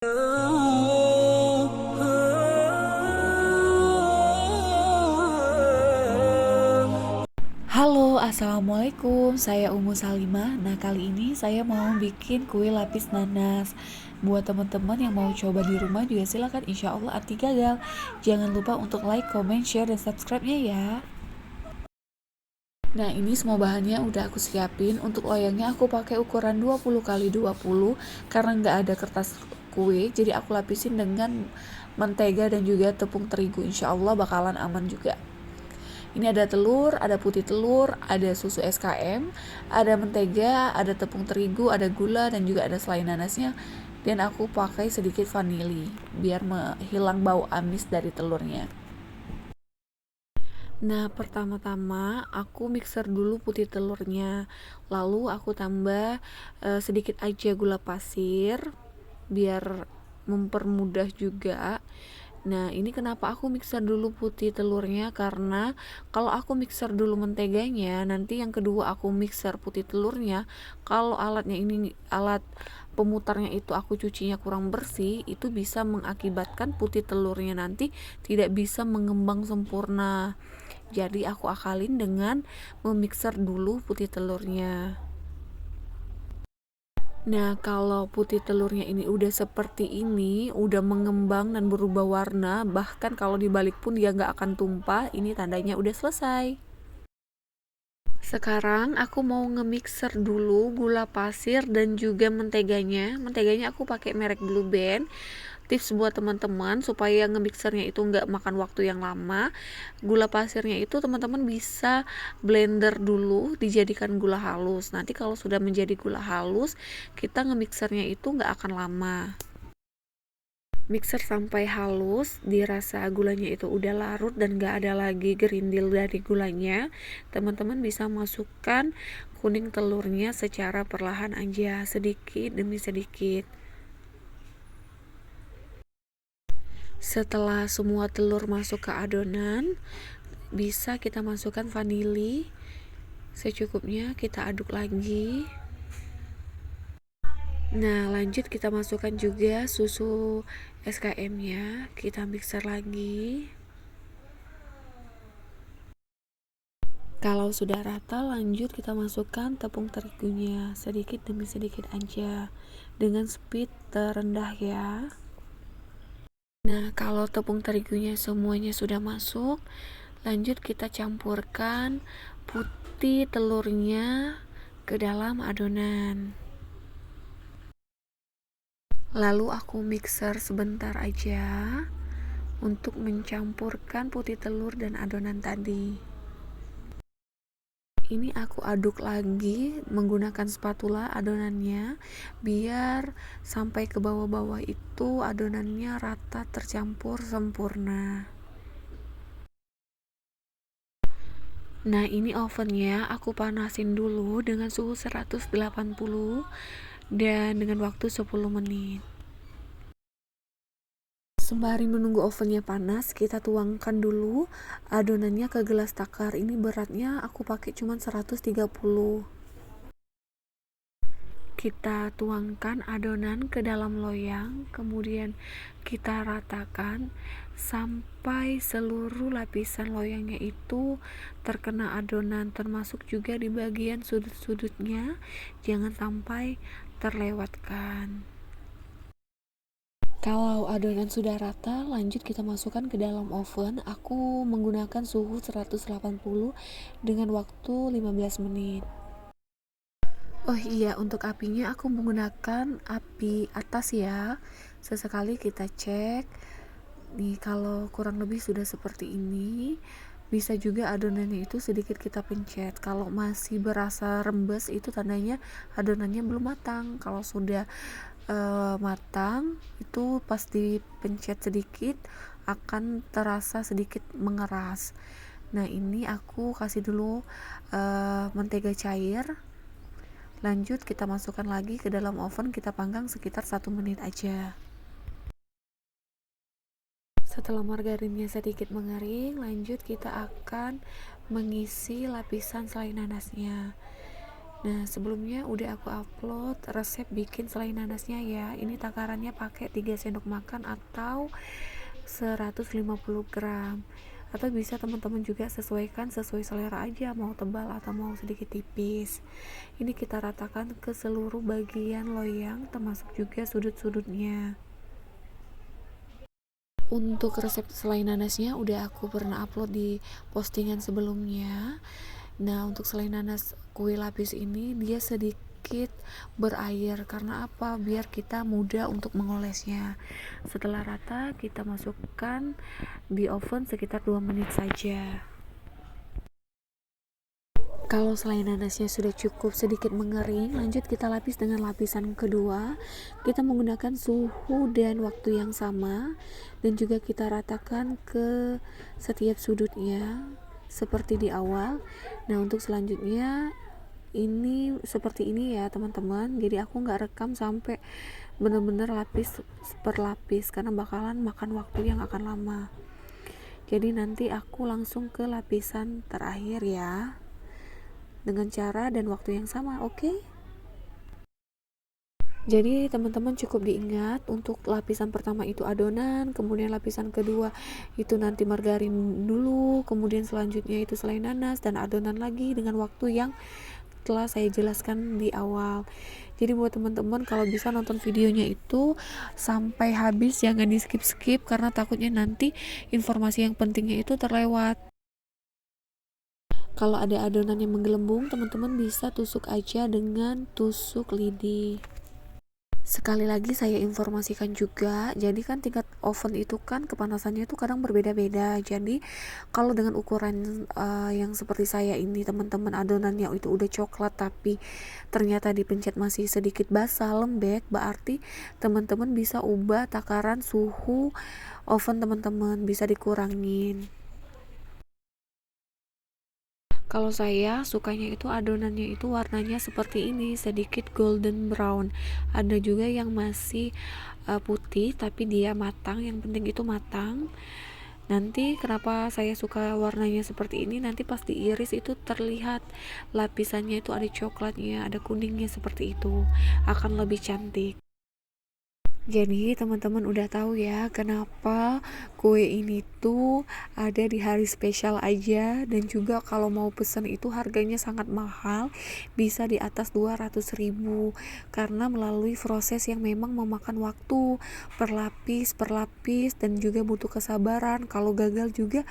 Halo, assalamualaikum. Saya Umu Salimah. Nah, kali ini saya mau bikin kue lapis nanas. Buat teman-teman yang mau coba di rumah juga silakan. Insya Allah anti gagal. Jangan lupa untuk like, comment, share, dan subscribe-nya ya. Nah, ini semua bahannya udah aku siapin. Untuk loyangnya aku pakai ukuran 20 kali 20 karena nggak ada kertas kue, jadi aku lapisin dengan mentega dan juga tepung terigu. Insya Allah bakalan aman juga. Ini ada telur, ada putih telur, ada susu SKM, ada mentega, ada tepung terigu, ada gula, dan juga ada selai nanasnya. Dan aku pakai sedikit vanili biar menghilang bau amis dari telurnya. Nah, pertama-tama aku mixer dulu putih telurnya. Lalu aku tambah sedikit aja gula pasir biar mempermudah juga. Nah, ini kenapa aku mixer dulu putih telurnya, karena kalau aku mixer dulu menteganya, nanti yang kedua aku mixer putih telurnya, kalau alat pemutarnya itu aku cucinya kurang bersih, itu bisa mengakibatkan putih telurnya nanti tidak bisa mengembang sempurna. Jadi aku akalin dengan memixer dulu putih telurnya. Nah, kalau putih telurnya ini udah seperti ini, udah mengembang dan berubah warna, bahkan kalau dibalik pun dia nggak akan tumpah, ini tandanya udah selesai. Sekarang aku mau nge-mixer dulu gula pasir dan juga menteganya. Menteganya aku pakai merek Blue Band. Tips buat teman-teman supaya nge-mixernya itu nggak makan waktu yang lama. Gula pasirnya itu teman-teman bisa blender dulu dijadikan gula halus. Nanti kalau sudah menjadi gula halus, kita nge-mixernya itu nggak akan lama. Mixer sampai halus, dirasa gulanya itu udah larut dan gak ada lagi gerindil dari gulanya. Teman-teman bisa masukkan kuning telurnya secara perlahan aja, sedikit demi sedikit. Setelah semua telur masuk ke adonan, bisa kita masukkan vanili secukupnya, kita aduk lagi. Nah, lanjut kita masukkan juga susu SKM nya, kita mixer lagi. Kalau sudah rata, lanjut kita masukkan tepung terigunya sedikit demi sedikit aja dengan speed terendah ya. Nah, kalau tepung terigunya semuanya sudah masuk, lanjut kita campurkan putih telurnya ke dalam adonan. Lalu aku mixer sebentar aja untuk mencampurkan putih telur dan adonan tadi. Ini aku aduk lagi menggunakan spatula adonannya biar sampai ke bawah-bawah itu adonannya rata tercampur sempurna. Nah, ini ovennya aku panasin dulu dengan suhu 180 dan dengan waktu 10 menit. Sembari menunggu ovennya panas, kita tuangkan dulu adonannya ke gelas takar. Ini beratnya aku pakai cuma 130. Kita tuangkan adonan ke dalam loyang, kemudian kita ratakan sampai seluruh lapisan loyangnya itu terkena adonan, termasuk juga di bagian sudut-sudutnya. Jangan sampai terlewatkan. Kalau adonan sudah rata, lanjut kita masukkan ke dalam oven. Aku menggunakan suhu 180 dengan waktu 15 menit. Oh iya, untuk apinya aku menggunakan api atas ya. Sesekali kita cek. Nih, kalau kurang lebih sudah seperti ini, bisa juga adonannya itu sedikit kita pencet. Kalau masih berasa rembes, itu tandanya adonannya belum matang. Kalau sudah matang, itu pas dipencet sedikit akan terasa sedikit mengeras. Nah, ini aku kasih dulu mentega cair. Lanjut kita masukkan lagi ke dalam oven, kita panggang sekitar 1 menit aja. Setelah margarinnya sedikit mengering, lanjut kita akan mengisi lapisan selai nanasnya. Nah, sebelumnya udah aku upload resep bikin selai nanasnya ya. Ini takarannya pakai 3 sendok makan atau 150 gram. Atau bisa teman-teman juga sesuaikan sesuai selera aja, mau tebal atau mau sedikit tipis. Ini kita ratakan ke seluruh bagian loyang termasuk juga sudut-sudutnya. Untuk resep selai nanasnya udah aku pernah upload di postingan sebelumnya. Nah, untuk selai nanas kue lapis ini dia sedikit berair. Karena apa? Biar kita mudah untuk mengolesnya. Setelah rata, kita masukkan di oven sekitar 2 menit saja. Kalau selai nanasnya sudah cukup sedikit mengering, lanjut kita lapis dengan lapisan kedua. Kita menggunakan suhu dan waktu yang sama, dan juga kita ratakan ke setiap sudutnya seperti di awal. Nah, untuk selanjutnya ini seperti ini ya teman-teman. Jadi aku nggak rekam sampai bener-bener lapis per lapis karena bakalan makan waktu yang akan lama. Jadi nanti aku langsung ke lapisan terakhir ya, dengan cara dan waktu yang sama, oke? Jadi teman-teman cukup diingat untuk lapisan pertama itu adonan, kemudian lapisan kedua itu nanti margarin dulu, kemudian selanjutnya itu selai nanas dan adonan lagi dengan waktu yang telah saya jelaskan di awal. Jadi buat teman-teman kalau bisa nonton videonya itu sampai habis, jangan di skip-skip karena takutnya nanti informasi yang pentingnya itu terlewat. Kalau ada adonan yang menggelembung, teman-teman bisa tusuk aja dengan tusuk lidi. Sekali lagi saya informasikan juga, jadi kan tingkat oven itu kan kepanasannya itu kadang berbeda-beda. Jadi kalau dengan ukuran yang seperti saya ini teman-teman, adonannya itu udah coklat tapi ternyata dipencet masih sedikit basah lembek, berarti teman-teman bisa ubah takaran suhu oven teman-teman, bisa dikurangin. Kalau saya sukanya itu adonannya itu warnanya seperti ini, sedikit golden brown. Ada juga yang masih putih tapi dia matang, yang penting itu matang. Nanti kenapa saya suka warnanya seperti ini, nanti pas diiris itu terlihat lapisannya itu ada coklatnya, ada kuningnya, seperti itu akan lebih cantik. Jadi teman-teman udah tahu ya kenapa kue ini tuh ada di hari spesial aja, dan juga kalau mau pesen itu harganya sangat mahal, bisa di atas 200.000 karena melalui proses yang memang memakan waktu per lapis dan juga butuh kesabaran. Kalau gagal juga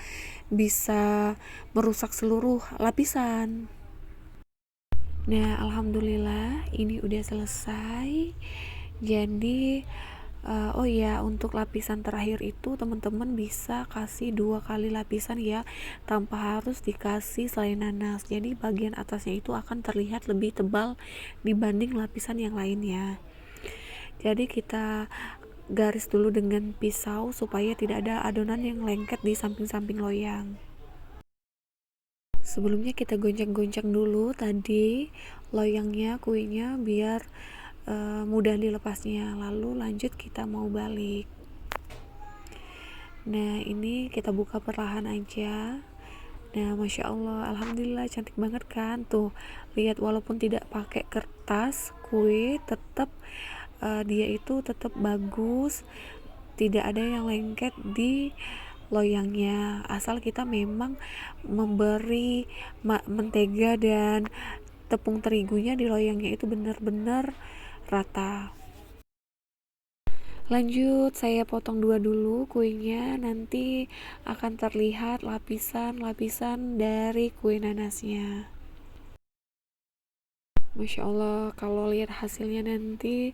bisa merusak seluruh lapisan. Nah, alhamdulillah ini udah selesai. Jadi oh ya, untuk lapisan terakhir itu teman-teman bisa kasih 2 kali lapisan ya, tanpa harus dikasih selai nanas. Jadi bagian atasnya itu akan terlihat lebih tebal dibanding lapisan yang lainnya. Jadi kita garis dulu dengan pisau supaya tidak ada adonan yang lengket di samping-samping loyang. Sebelumnya kita goncang-goncang dulu tadi loyangnya, kuenya, biar mudah dilepasnya. Lalu lanjut kita mau balik. Nah, ini kita buka perlahan aja. Nah, masya Allah, alhamdulillah cantik banget kan. Tuh, lihat, walaupun tidak pakai kertas, kue tetap dia itu tetap bagus, tidak ada yang lengket di loyangnya, asal kita memang memberi mentega dan tepung terigunya di loyangnya itu benar-benar rata. Lanjut, saya potong 2 dulu kuenya, nanti akan terlihat lapisan-lapisan dari kue nanasnya. Masya Allah, kalau lihat hasilnya nanti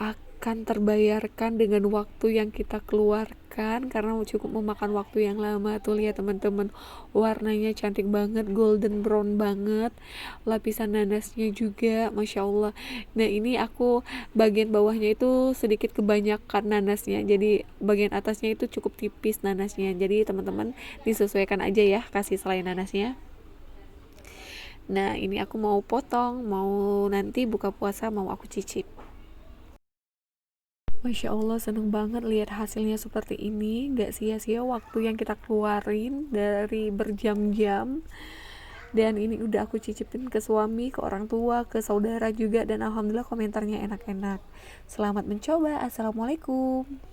akan terbayarkan dengan waktu yang kita keluarkan karena cukup memakan waktu yang lama. Tuh lihat teman-teman, warnanya cantik banget, golden brown banget, lapisan nanasnya juga Masya Allah. Nah, ini aku bagian bawahnya itu sedikit kebanyakan nanasnya, jadi bagian atasnya itu cukup tipis nanasnya. Jadi teman-teman disesuaikan aja ya kasih selai nanasnya. Nah, ini aku mau potong, mau nanti buka puasa mau aku cicip. Masya Allah, seneng banget lihat hasilnya seperti ini. Gak sia-sia waktu yang kita keluarin dari berjam-jam. Dan ini udah aku cicipin ke suami, ke orang tua, ke saudara juga, dan alhamdulillah komentarnya enak-enak. Selamat mencoba. Assalamualaikum.